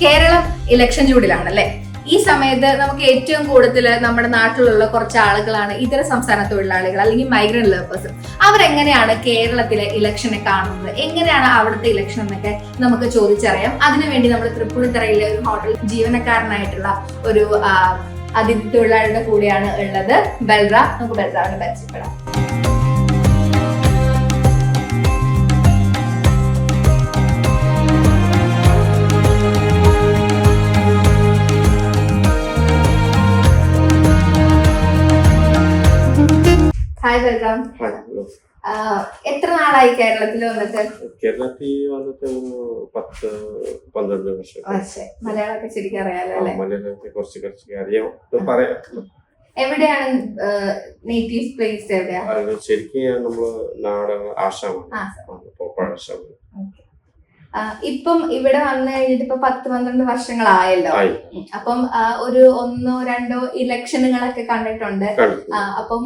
Keralam election ചൂടിലാണല്ലേ. ഈ സമയത്ത് നമുക്ക് ഏറ്റവും കൂടുതൽ നമ്മുടെ നാട്ടിലുള്ള കുറച്ച് ആളുകളാണ് ഇതര സംസ്ഥാന തൊഴിലാളികൾ അല്ലെങ്കിൽ മൈഗ്രന്റ് ലേബേഴ്സ്. അവരെങ്ങനെയാണ് കേരളത്തിലെ ഇലക്ഷനെ കാണുന്നത്, എങ്ങനെയാണ് അവിടുത്തെ ഇലക്ഷൻ എന്നൊക്കെ നമുക്ക് ചോദിച്ചറിയാം. അതിനുവേണ്ടി നമ്മൾ തൃപ്പൂണിത്തറയിലെ ഒരു ഹോട്ടൽ ജീവനക്കാരനായിട്ടുള്ള ഒരു അതിഥി തൊഴിലാളിയുടെ കൂടെയാണ് ഉള്ളത്, ബൽറ. നമുക്ക് ബൽറാവിനെ പരിചയപ്പെടാം. ഹായ് ബൽറാം. എത്ര നാളായി കേരളത്തിൽ വന്നിട്ട്? കേരളത്തിൽ വന്നിട്ട് 10-12 വർഷം. മലയാളമൊക്കെ ശരിക്കും അറിയാലോ അല്ലേ? മലയാളത്തെ കുറച്ച് അറിയാം, പറയാം. എവിടെയാണ് നേറ്റീവ് പ്ലേസ്? എവിടെയാ ശരിക്കും നമ്മള് നാട് ആസാമാണ്. ഇപ്പം ഇവിടെ വന്നു കഴിഞ്ഞിട്ട് ഇപ്പൊ 10-12 വർഷങ്ങളായല്ലോ. അപ്പം ഒരു 1-2 ഇലക്ഷനുകളൊക്കെ കണ്ടിട്ടുണ്ട്. അപ്പം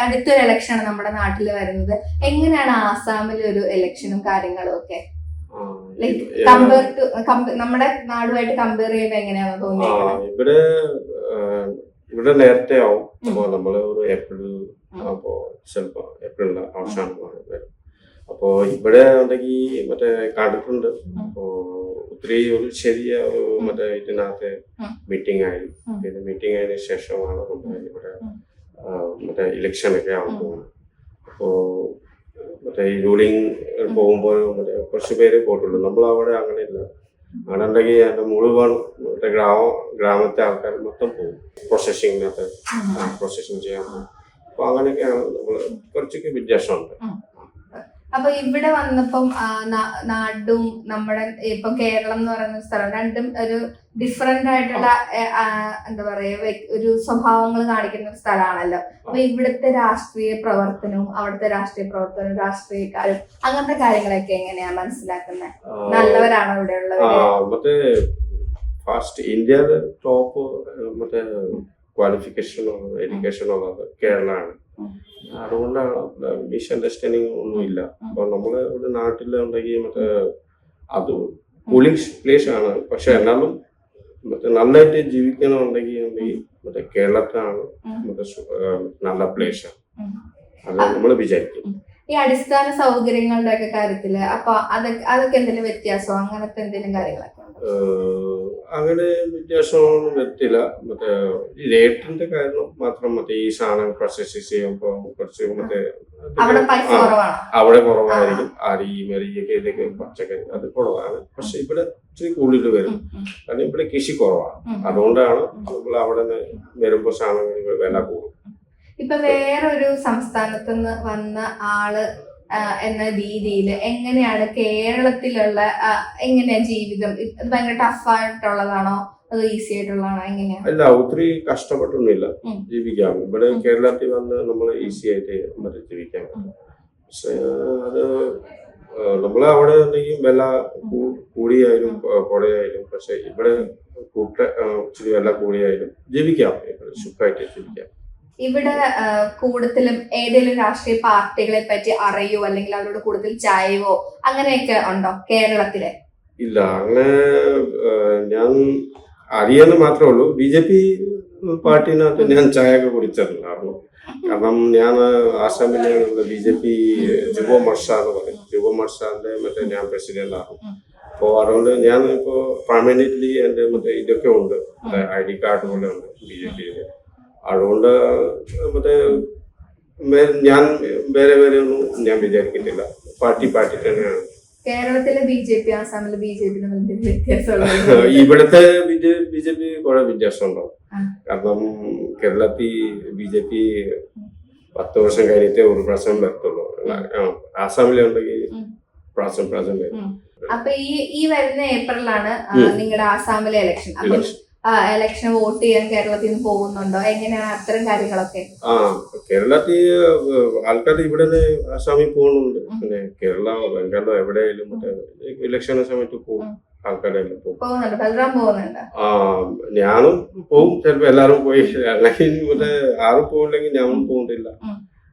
അടുത്തൊരു ഇലക്ഷനാണ് നമ്മുടെ നാട്ടിൽ വരുന്നത്. എങ്ങനെയാണ് ആസാമിലെ ഒരു ഇലക്ഷനും കാര്യങ്ങളും ഒക്കെ ലൈക്ക് കമ്പയർ ടു നമ്മുടെ നാടുമായിട്ട് കമ്പയർ ചെയ്യുമ്പോൾ എങ്ങനെയാണോ തോന്നിയത്? ഇവിടെ നേരത്തെ ആവും. അപ്പൊ നമ്മള് ഒരു ഏപ്രിൽ ചിലപ്പോ ഏപ്രിലിന്റെ അവസാനം വരും. അപ്പോ ഇവിടെ ഉണ്ടെങ്കിൽ മറ്റേ കണ്ടിട്ടുണ്ട്. അപ്പോ ഒത്തിരി ഒരു ചെറിയ മറ്റേ ഇതിനകത്ത് മീറ്റിംഗ് ആയി. പിന്നെ മീറ്റിംഗ് ആയതിനു ശേഷമാണ് നമ്മുടെ ഇവിടെ മറ്റേ ഇലക്ഷനൊക്കെ ആവാൻ പോകുന്നത്. അപ്പോ മറ്റേ ഈ റൂളിംഗ് പോകുമ്പോൾ മറ്റേ കുറച്ച് പേര് പോയിട്ടുള്ളൂ. നമ്മളവിടെ അങ്ങനെയില്ല. അങ്ങനെ ഉണ്ടെങ്കിൽ അതിന്റെ മുഴുവൻ മറ്റേ ഗ്രാമത്തെ ആൾക്കാർ മൊത്തം പോകും പ്രോസസ്സിങ്ങിനകത്ത് പ്രോസസ്സിങ് ചെയ്യാൻ പോകും. അപ്പൊ അങ്ങനെയൊക്കെയാണ് നമ്മൾ കുറച്ചൊക്കെ വ്യത്യാസമുണ്ട്. അപ്പൊ ഇവിടെ വന്നപ്പം നാടും നമ്മുടെ ഇപ്പൊ കേരളം എന്ന് പറയുന്ന സ്ഥലം രണ്ടും ഒരു ഡിഫറെന്റ് ആയിട്ടുള്ള എന്താ പറയാ ഒരു സ്വഭാവങ്ങൾ കാണിക്കുന്ന ഒരു സ്ഥലമാണല്ലോ. അപ്പൊ ഇവിടുത്തെ രാഷ്ട്രീയ പ്രവർത്തനവും അവിടുത്തെ രാഷ്ട്രീയക്കാരും അങ്ങനത്തെ കാര്യങ്ങളൊക്കെ എങ്ങനെയാ മനസ്സിലാക്കുന്നത്? നല്ലവരാണോ ഇവിടെ ഉള്ളവര്? ഫസ്റ്റ് ഇന്ത്യയിലെ ടോപ്പ് മറ്റേ ക്വാളിഫിക്കേഷനോ എഡ്യൂക്കേഷനോ ഉള്ളത് കേരളമാണ്. അതുകൊണ്ടാണ് മിസ്അണ്ടർസ്റ്റാൻഡിങ് ഒന്നുമില്ല. അപ്പൊ നമ്മള് ഇവിടെ നാട്ടിലുണ്ടെങ്കിൽ മറ്റേ അത് കൂളിംഗ് പ്ലേസ് ആണ്. പക്ഷെ എന്നാലും മറ്റേ നന്നായിട്ട് ജീവിക്കണമെന്നുണ്ടെങ്കിൽ മറ്റേ കേരളത്തിലാണ് മറ്റേ നല്ല പ്ലേസ് ആണ്. അത് നമ്മൾ വിചാരിക്കും. ഈ അടിസ്ഥാന സൗകര്യങ്ങളുടെ ഒക്കെ കാര്യത്തില് അപ്പൊ അതൊക്കെ എന്തെങ്കിലും വ്യത്യാസമോ അങ്ങനത്തെ എന്തെങ്കിലും കാര്യങ്ങളൊക്കെ? അങ്ങനെ വ്യത്യാസമൊന്നും വരത്തില്ല. മറ്റേ ഈ റേറ്റിന്റെ കാരണം മാത്രം മറ്റേ ഈ സാധനം പ്രോസസ് ചെയ്യുമ്പോ കുറച്ച് മറ്റേ അവിടെ കുറവായിരിക്കും. അരി മരിയൊക്കെ ഇതൊക്കെ പച്ചക്കറി അത് കുറവാണ്. പക്ഷെ ഇവിടെ ഇച്ചിരി കൂടുതൽ വരും. കാരണം ഇവിടെ കൃഷി കുറവാണ്. അതുകൊണ്ടാണ് നമ്മൾ അവിടെ വരുമ്പോ സാധനങ്ങൾ വില കൂടും. ഇപ്പൊ വേറൊരു സംസ്ഥാനത്ത് നിന്ന് വന്ന ആള് എന്ന രീതിയിൽ എങ്ങനെയാണ് കേരളത്തിലുള്ള എങ്ങനെയാ ജീവിതം? ഭയങ്കര ടഫായിട്ടുള്ളതാണോ അതോ ഈസി ആയിട്ടുള്ളതാണോ? എങ്ങനെയാ? അല്ല, ഒത്തിരി കഷ്ടപ്പെട്ടൊന്നുമില്ല, ജീവിക്കാം. ഇവിടെ കേരളത്തിൽ വന്ന് നമ്മൾ ഈസി ആയിട്ട് മറ്റേ ജീവിക്കാൻ പറ്റും. പക്ഷെ അത് നമ്മള് അവിടെ ഉണ്ടെങ്കിൽ വില കൂടിയായാലും കുറയായാലും, പക്ഷെ ഇവിടെ ഇച്ചിരി വില കൂടിയായാലും ജീവിക്കാം, സുഖമായിട്ട് ജീവിക്കാം. ഇവിടെ കൂടുതലും ഏതെങ്കിലും രാഷ്ട്രീയ പാർട്ടികളെ പറ്റി അറിയോ അല്ലെങ്കിൽ അവരോട് കൂടുതൽ ചായവോ അങ്ങനെയൊക്കെ ഉണ്ടോ കേരളത്തിലെ? ഇല്ല, അങ്ങനെ ഞാൻ അറിയാന്ന് മാത്രമേ ഉള്ളൂ. BJP പാർട്ടിനകത്ത് ഞാൻ ചായയൊക്കെ കുടിച്ചിട്ടുണ്ടായിരുന്നു. കാരണം ഞാൻ ആസാമിലെ BJP ജുബോ മർഷ എന്ന് പറയും. ജുബോ മർഷാന്റെ മറ്റേ ഞാൻ പ്രസിഡന്റ് ആണ്. അപ്പോ അതുകൊണ്ട് ഞാൻ ഇപ്പോ പെർമനന്റ്ലി എന്റെ മറ്റേ ഇതൊക്കെ ഉണ്ട്, ID കാർഡ് പോലെ ഉണ്ട് BJPയില്. അതുകൊണ്ട് മറ്റേ ഞാൻ വേറെ ഒന്നും ഞാൻ വിചാരിക്കുന്നില്ല. പാർട്ടി തന്നെയാണ്. കേരളത്തിലെ BJP ആസാമിലെ BJP ഇവിടുത്തെ BJP കുറെ വ്യത്യാസം ഉണ്ടാവും. കാരണം കേരളത്തിൽ BJP 10 വർഷം കഴിഞ്ഞിട്ടേ ഒരു പ്രാവശ്യം വരത്തുള്ളൂ. ആസാമിലുണ്ടെങ്കിൽ പ്രാവശ്യം വരും. അപ്പൊ ഈ വരുന്ന ഏപ്രിലാണ് നിങ്ങളുടെ ആസാമിലെ ഇലക്ഷൻ. ഇലക്ഷൻ വോട്ട് ചെയ്യാൻ കേരളത്തിൽ നിന്ന് പോകുന്നുണ്ടോ? എങ്ങനെയാണ് അത്തരം കാര്യങ്ങളൊക്കെ? കേരളത്തിൽ ആൾക്കാർ ഇവിടെ ആസാമിൽ പോകുന്നുണ്ട്. പിന്നെ കേരള ബംഗാളോ എവിടെയായാലും മറ്റേ ഇലക്ഷൻ സമയത്ത് പോകും. ആൾക്കാരെല്ലാം പോകുന്നുണ്ട്. ഞാനും പോകും. ചിലപ്പോ എല്ലാരും പോയി, അല്ലെങ്കിൽ മറ്റേ ആരും പോയില്ലെങ്കിൽ ഞാനും പോകുന്നില്ല.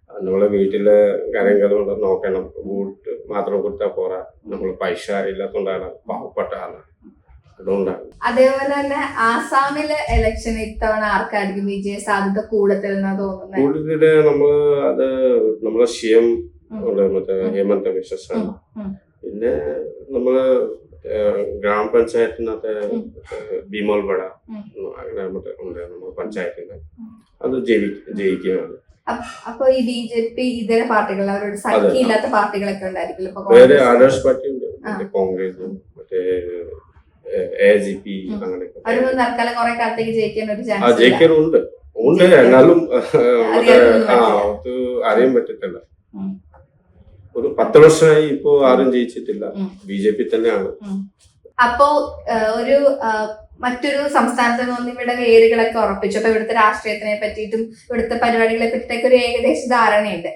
നമ്മളെ വീട്ടിലെ കാര്യങ്ങളും നോക്കണം. വോട്ട് മാത്രം കൊടുത്താൽ പോരാ. നമ്മള് പൈസ ഇല്ലാത്തോണ്ടാണ് പാവപ്പെട്ട ആളാണ്. അതുകൊണ്ടാണ്. അതേപോലെ തന്നെ ആസാമിലെ ഇലക്ഷൻ ഇത്തവണ ആർക്കായിരിക്കും വിജയ സാധ്യത കൂടുതൽ എന്നാ തോന്നുന്നത്? കൂടുതല് നമ്മളെ CM മറ്റേ ഹേമന്ത ബിശ്വ ശർമ്മ. പിന്നെ നമ്മള് ഗ്രാമപഞ്ചായത്തിനകത്തെ ബിമോൽപട അങ്ങനെ മറ്റേ ഉണ്ട് നമ്മുടെ പഞ്ചായത്തിന്, അത് ജയിക്കുകയാണ്. അപ്പൊ ഈ BJP ഇതര പാർട്ടികൾ അവരോട് സഖ്യമില്ലാത്ത പാർട്ടികളൊക്കെ ഉണ്ടായിരിക്കും. വേറെ ആദർശ് പാർട്ടി ഉണ്ട്, കോൺഗ്രസ്, മറ്റേ AGP അങ്ങനെയൊക്കെ. അവരൊന്നും തൽക്കാലം കുറെ കാലത്തേക്ക് ജയിക്കാൻ ഒരു ചാൻസ് ജയിക്കാറുണ്ട് എന്നാലും അത് അറിയാൻ പറ്റത്തില്ല. ഒരു 10 വർഷമായി ഇപ്പോ ആരും ജയിച്ചിട്ടില്ല, BJP തന്നെയാണ്. അപ്പോ ഒരു മറ്റൊരു സംസ്ഥാനത്ത് നിന്ന് ഇവിടെ വേരുകളൊക്കെ ഉറപ്പിച്ചു. അപ്പൊ ഇവിടുത്തെ രാഷ്ട്രീയത്തിനെ പറ്റിയിട്ടും ഇവിടുത്തെ പരിപാടികളെ പറ്റിയിട്ടൊക്കെ ഒരു ഏകദേശ ധാരണയുണ്ട്.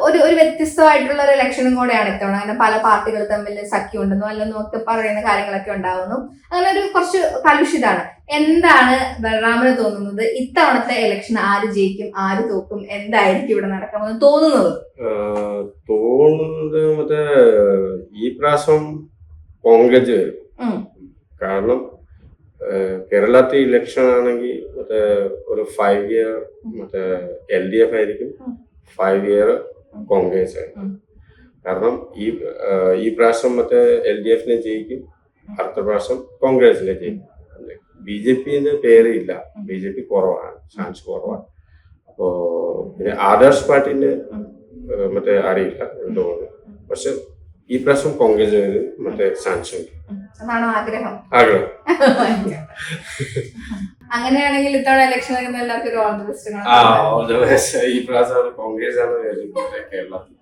ഒരു വ്യത്യസ്തമായിട്ടുള്ള ഒരു ഇലക്ഷനും കൂടെയാണ് ഇത്തവണ. അങ്ങനെ പല പാർട്ടികൾ തമ്മിൽ സഖ്യമുണ്ടെന്നോ അല്ലെന്നോ ഒക്കെ പറയുന്ന കാര്യങ്ങളൊക്കെ ഉണ്ടാവുന്നു. അങ്ങനെ ഒരു കുറച്ച് കലുഷിതാണ്. എന്താണ് ബലറാമിന് തോന്നുന്നത്, ഇത്തവണത്തെ ഇലക്ഷൻ ആര് ജയിക്കും, ആര് തോക്കും, എന്തായിരിക്കും ഇവിടെ നടക്കാമെന്ന് തോന്നുന്നത്? മറ്റേ ഈ പ്രാവശ്യം കോൺഗ്രസ് വരും. കാരണം കേരളത്തിൽ ഇലക്ഷൻ ആണെങ്കിൽ മറ്റേ ഒരു 5 year മറ്റേ LDF ആയിരിക്കും, 5 year കോൺഗ്രസ് ആയിരിക്കും. കാരണം ഈ പ്രാവശ്യം മറ്റേ LDF ജയിക്കും, അടുത്ത പ്രാവശ്യം കോൺഗ്രസിനെ ജയിക്കും. BJP പേരില്ല, BJP കുറവാണ്, ചാൻസ് കുറവാണ്. അപ്പോ പിന്നെ ആദർശ് പാർട്ടിന്റെ മറ്റേ അറിയില്ല എന്തുകൊണ്ട്, പക്ഷെ ഈ പ്രാവശ്യം കോൺഗ്രസ് മറ്റേ ചാൻസ് ഉണ്ട്. ആഗ്രഹം. അങ്ങനെയാണെങ്കിൽ ഇത്തവണ ഇലക്ഷൻ വരുന്ന എല്ലാവർക്കും ഒരു ഓൾ ദി ബെസ്റ്റ്. ഈ പ്രാവശ്യം കോൺഗ്രസ് ആണ് കേരളത്തിൽ.